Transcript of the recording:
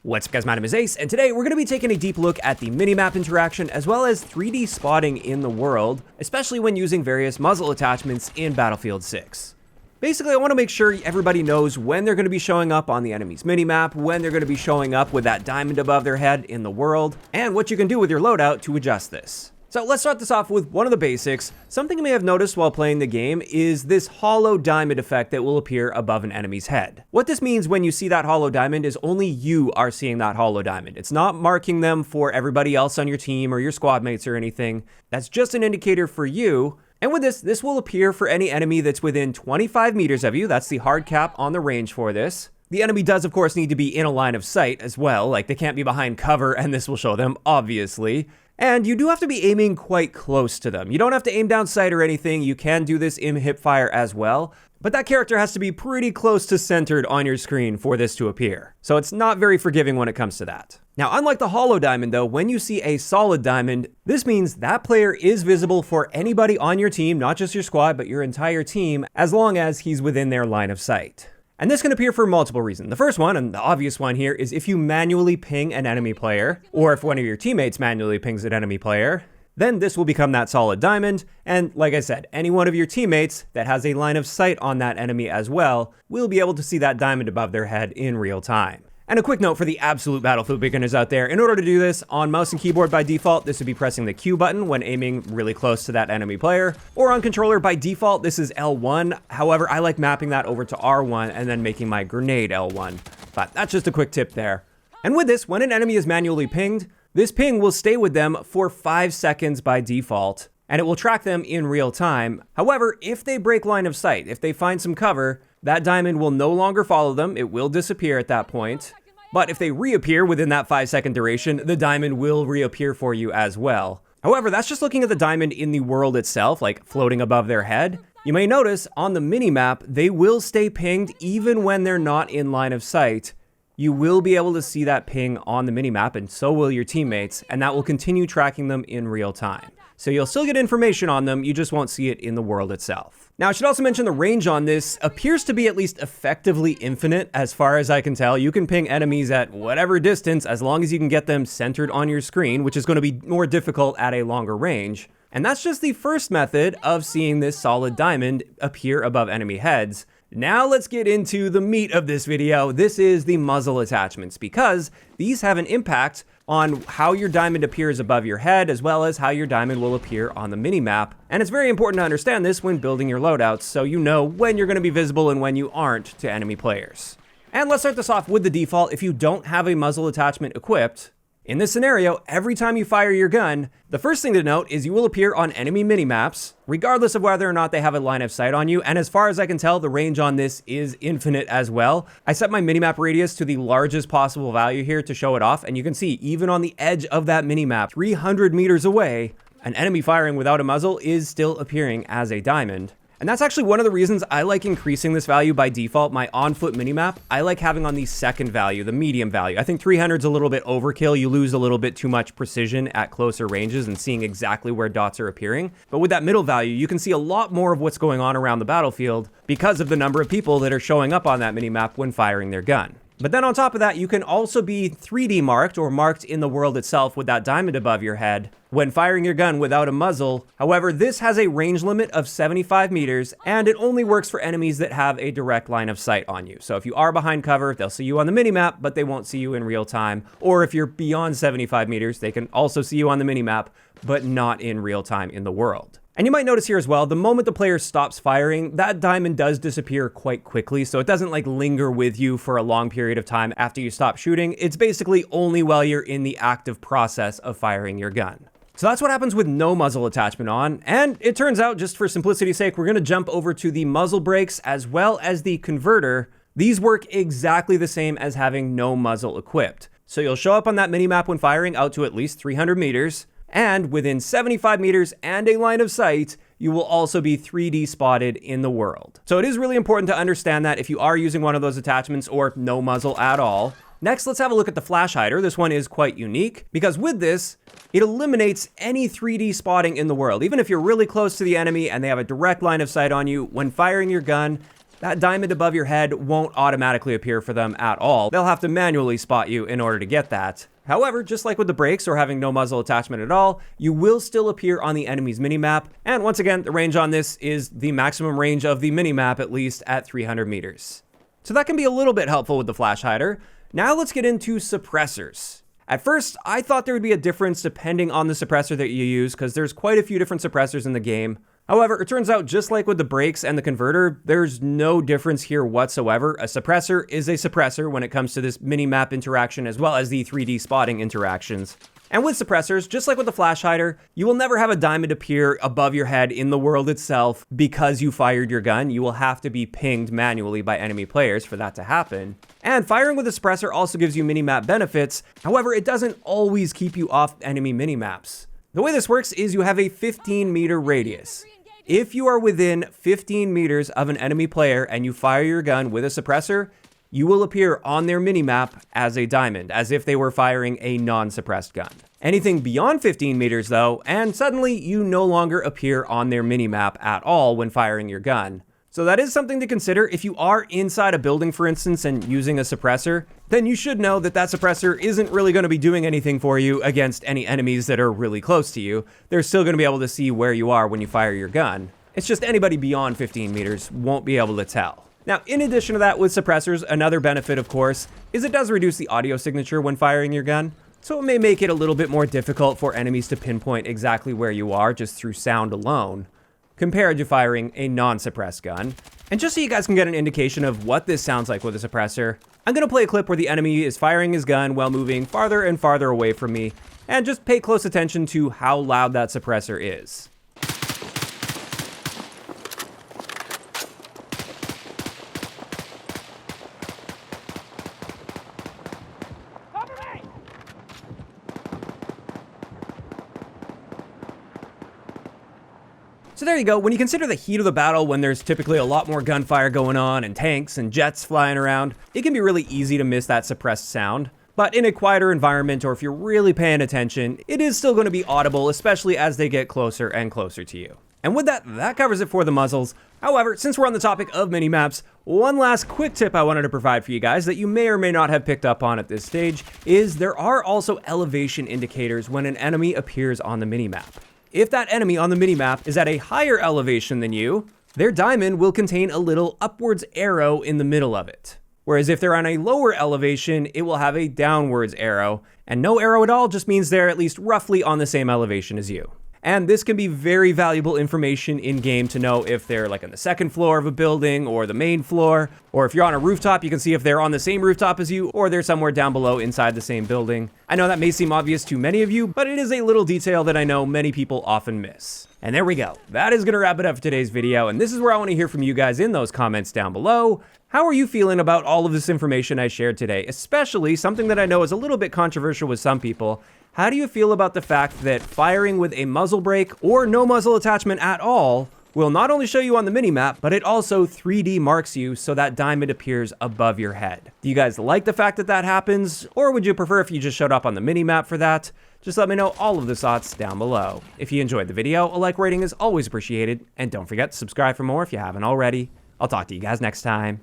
What's up guys, my name is Ace, and today we're going to be taking a deep look at the minimap interaction as well as 3D spotting in the world, especially when using various muzzle attachments in Battlefield 6. Basically, I want to make sure everybody knows when they're going to be showing up on the enemy's minimap, when they're going to be showing up with that diamond above their head in the world, and what you can do with your loadout to adjust this. So let's start this off with one of the basics. Something you may have noticed while playing the game is this hollow diamond effect that will appear above an enemy's head. What this means when you see that hollow diamond is only you are seeing that hollow diamond. It's not marking them for everybody else on your team or your squad mates or anything. That's just an indicator for you. And with this will appear for any enemy that's within 25 meters of you. That's the hard cap on the range for this. The enemy does, of course, need to be in a line of sight as well. Like, they can't be behind cover, and this will show them, obviously. And you do have to be aiming quite close to them. You don't have to aim down sight or anything. You can do this in hip fire as well. But that character has to be pretty close to centered on your screen for this to appear. So it's not very forgiving when it comes to that. Now, unlike the hollow diamond though, when you see a solid diamond, this means that player is visible for anybody on your team, not just your squad, but your entire team, as long as he's within their line of sight. And this can appear for multiple reasons. The first one, and the obvious one here, is if you manually ping an enemy player, or if one of your teammates manually pings an enemy player, then this will become that solid diamond. And like I said, any one of your teammates that has a line of sight on that enemy as well will be able to see that diamond above their head in real time. And a quick note for the absolute Battlefield beginners out there, in order to do this, on mouse and keyboard by default, this would be pressing the Q button when aiming really close to that enemy player, or on controller by default, this is L1. However, I like mapping that over to R1 and then making my grenade L1. But that's just a quick tip there. And with this, when an enemy is manually pinged, this ping will stay with them for 5 seconds by default, and it will track them in real time. However, if they break line of sight, if they find some cover, that diamond will no longer follow them. It will disappear at that point. But if they reappear within that 5-second duration, the diamond will reappear for you as well. However, that's just looking at the diamond in the world itself, like floating above their head. You may notice on the minimap, they will stay pinged even when they're not in line of sight. You will be able to see that ping on the minimap, and so will your teammates, and that will continue tracking them in real time. So you'll still get information on them, you just won't see it in the world itself. Now, I should also mention the range on this appears to be at least effectively infinite, as far as I can tell. You can ping enemies at whatever distance, as long as you can get them centered on your screen, which is going to be more difficult at a longer range. And that's just the first method of seeing this solid diamond appear above enemy heads. Now let's get into the meat of this video. This is the muzzle attachments, because these have an impact on how your diamond appears above your head, as well as how your diamond will appear on the minimap. And it's very important to understand this when building your loadouts, so you know when you're going to be visible and when you aren't to enemy players. And let's start this off with the default. If you don't have a muzzle attachment equipped, in this scenario, every time you fire your gun, the first thing to note is you will appear on enemy minimaps, regardless of whether or not they have a line of sight on you. And as far as I can tell, the range on this is infinite as well. I set my minimap radius to the largest possible value here to show it off. And you can see, even on the edge of that minimap, 300 meters away, an enemy firing without a muzzle is still appearing as a diamond. And that's actually one of the reasons I like increasing this value by default. My on-foot minimap, I like having on the second value, the medium value. I think 300 is a little bit overkill. You lose a little bit too much precision at closer ranges and seeing exactly where dots are appearing. But with that middle value, you can see a lot more of what's going on around the battlefield because of the number of people that are showing up on that minimap when firing their gun. But then on top of that, you can also be 3D marked or marked in the world itself with that diamond above your head when firing your gun without a muzzle. However, this has a range limit of 75 meters, and it only works for enemies that have a direct line of sight on you. So if you are behind cover, they'll see you on the minimap, but they won't see you in real time. Or if you're beyond 75 meters, they can also see you on the minimap, but not in real time in the world. And you might notice here as well, the moment the player stops firing, that diamond does disappear quite quickly, so it doesn't like linger with you for a long period of time after you stop shooting. It's basically only while you're in the active process of firing your gun. So that's what happens with no muzzle attachment on, and it turns out, just for simplicity's sake, we're going to jump over to the muzzle brakes as well as the converter. These work exactly the same as having no muzzle equipped. So you'll show up on that minimap when firing out to at least 300 meters, and within 75 meters and a line of sight, you will also be 3D spotted in the world. So it is really important to understand that if you are using one of those attachments or no muzzle at all. Next, let's have a look at the flash hider. This one is quite unique because with this, it eliminates any 3D spotting in the world. Even if you're really close to the enemy and they have a direct line of sight on you, when firing your gun, that diamond above your head won't automatically appear for them at all. They'll have to manually spot you in order to get that. However, just like with the brakes or having no muzzle attachment at all, you will still appear on the enemy's minimap. And once again, the range on this is the maximum range of the minimap, at least at 300 meters. So that can be a little bit helpful with the flash hider. Now let's get into suppressors. At first, I thought there would be a difference depending on the suppressor that you use, because there's quite a few different suppressors in the game. However, it turns out just like with the brakes and the converter, there's no difference here whatsoever. A suppressor is a suppressor when it comes to this mini-map interaction as well as the 3D spotting interactions. And with suppressors, just like with the flash hider, you will never have a diamond appear above your head in the world itself because you fired your gun. You will have to be pinged manually by enemy players for that to happen. And firing with a suppressor also gives you mini-map benefits. However, it doesn't always keep you off enemy mini-maps. The way this works is you have a 15-meter radius. If you are within 15 meters of an enemy player and you fire your gun with a suppressor, you will appear on their minimap as a diamond, as if they were firing a non-suppressed gun. Anything beyond 15 meters though, and suddenly you no longer appear on their minimap at all when firing your gun. So that is something to consider. If you are inside a building, for instance, and using a suppressor, then you should know that that suppressor isn't really going to be doing anything for you against any enemies that are really close to you. They're still going to be able to see where you are when you fire your gun. It's just anybody beyond 15 meters won't be able to tell. Now, in addition to that, with suppressors, another benefit, of course, is it does reduce the audio signature when firing your gun. So it may make it a little bit more difficult for enemies to pinpoint exactly where you are just through sound alone, compared to firing a non-suppressed gun. And just so you guys can get an indication of what this sounds like with a suppressor, I'm gonna play a clip where the enemy is firing his gun while moving farther and farther away from me, and just pay close attention to how loud that suppressor is. So there you go. When you consider the heat of the battle, when there's typically a lot more gunfire going on and tanks and jets flying around, it can be really easy to miss that suppressed sound. But in a quieter environment, or if you're really paying attention, it is still going to be audible, especially as they get closer and closer to you. And with that, that covers it for the muzzles. However, since we're on the topic of mini-maps, one last quick tip I wanted to provide for you guys that you may or may not have picked up on at this stage is there are also elevation indicators when an enemy appears on the mini-map. If that enemy on the minimap is at a higher elevation than you, their diamond will contain a little upwards arrow in the middle of it. Whereas if they're on a lower elevation, it will have a downwards arrow, and no arrow at all just means they're at least roughly on the same elevation as you. And this can be very valuable information in game to know if they're like on the second floor of a building or the main floor, or if you're on a rooftop, you can see if they're on the same rooftop as you or they're somewhere down below inside the same building. I know that may seem obvious to many of you, but it is a little detail that I know many people often miss. And there we go. That is going to wrap it up for today's video, and this is where I want to hear from you guys in those comments down below. How are you feeling about all of this information I shared today, especially something that I know is a little bit controversial with some people? How do you feel about the fact that firing with a muzzle brake or no muzzle attachment at all will not only show you on the minimap, but it also 3D marks you so that diamond appears above your head? Do you guys like the fact that that happens, or would you prefer if you just showed up on the minimap for that? Just let me know all of the thoughts down below. If you enjoyed the video, a like rating is always appreciated, and don't forget to subscribe for more if you haven't already. I'll talk to you guys next time.